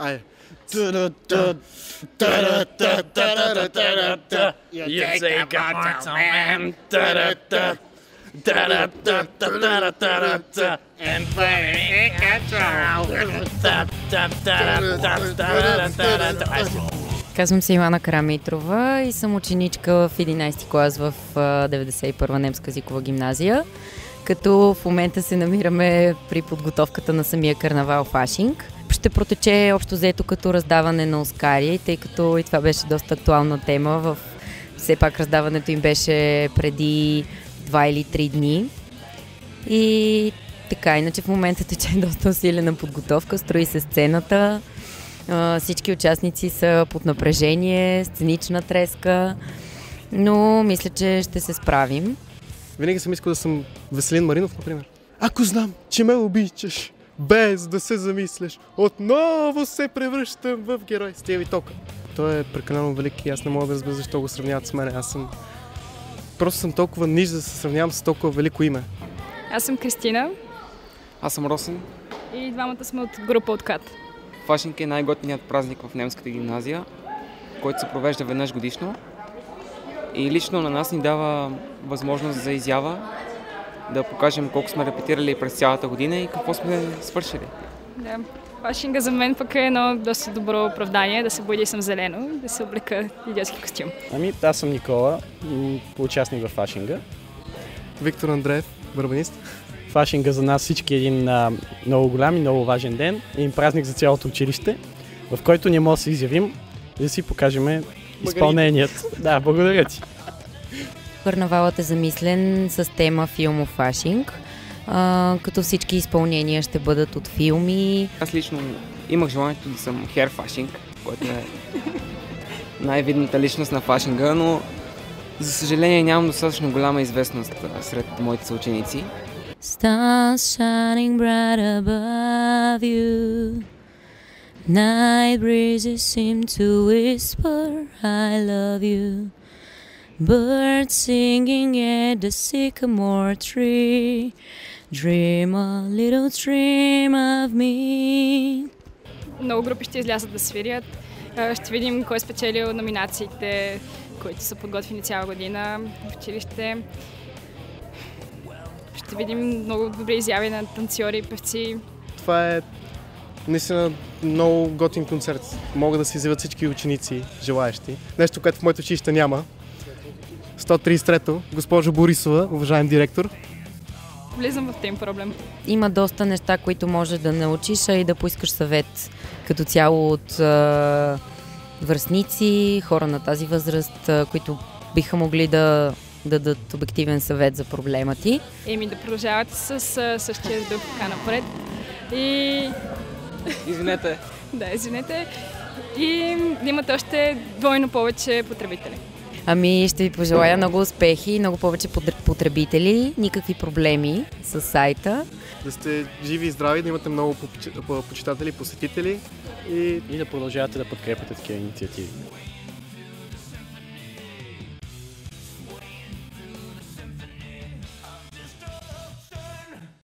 Айде. Казвам се Илана Карамитрова и съм ученичка в 11 клас в 91-а немска езикова гимназия, като в момента се намираме при подготовката на самия карнавал Фашинг. Ще протече общо взето като раздаване на Оскари, тъй като и това беше доста актуална тема. Все пак раздаването им беше преди 2 или 3 дни. И така, иначе в момента тече доста усилена подготовка, строи се сцената. Всички участници са под напрежение, сценична треска, но мисля, че ще се справим. Винаги съм искал да съм Веселин Маринов, например. Ако знам, че ме обичаш, без да се замисляш, отново се превръщам в герой. Стига тока. Той е прекалено велик и аз не мога да разбера защо го сравняват с мен. Просто съм толкова ниж да се сравнявам с толкова велико име. Аз съм Кристина. Аз съм Росен. И двамата сме от група Откат. Фашинг е най-готиният празник в немската гимназия, който се провежда веднъж годишно. И лично на нас ни дава възможност за изява, да покажем колко сме репетирали през цялата година и какво сме свършили. Да, фашинга за мен пък е едно доста добро оправдание, да се бъде съм зелено, да се облека идиотски костюм. Аз съм Никола, участник в фашинга. Виктор Андреев, барабанист. Фашинга за нас всички е един много голям и много важен ден. Един празник за цялото училище, в който ние можем да се изявим и да си покажем изпълнението. Да, благодаря ти. Карнавалът е замислен с тема филмов фашинг, като всички изпълнения ще бъдат от филми. Аз лично имах желанието да съм Хер Фашинг, който е най-видната личност на фашинга, но за съжаление нямам достатъчно голяма известност сред моите съученици. Stars shining bright above you. Night breezes seem to whisper I love you. Birds singing at the sycamore tree. Dream a little dream of me. Много групи ще излязат да свирят. Ще видим кой е спечелил номинациите, които са подготвени цяла година в училище. Ще видим много добри изяви на танцори и певци. Това е наистина много готин концерт. Могат да се изявят всички ученици, желаещи. Нещо, което в моето училище няма. 133-то, госпожо Борисова, уважаем директор. Влизам в тем проблем. Има доста неща, които можеш да научиш, и да поискаш съвет като цяло от връстници, хора на тази възраст, които биха могли да дадат обективен съвет за проблема ти. Да продължавате с същия дух така напред. И... Извинете. Да, извинете. И да имате още двойно повече потребители. Ще ви пожелая много успехи, много повече потребители, никакви проблеми с сайта. Да сте живи и здрави, да имате много почитатели, посетители и да продължавате да подкрепяте такива инициативи.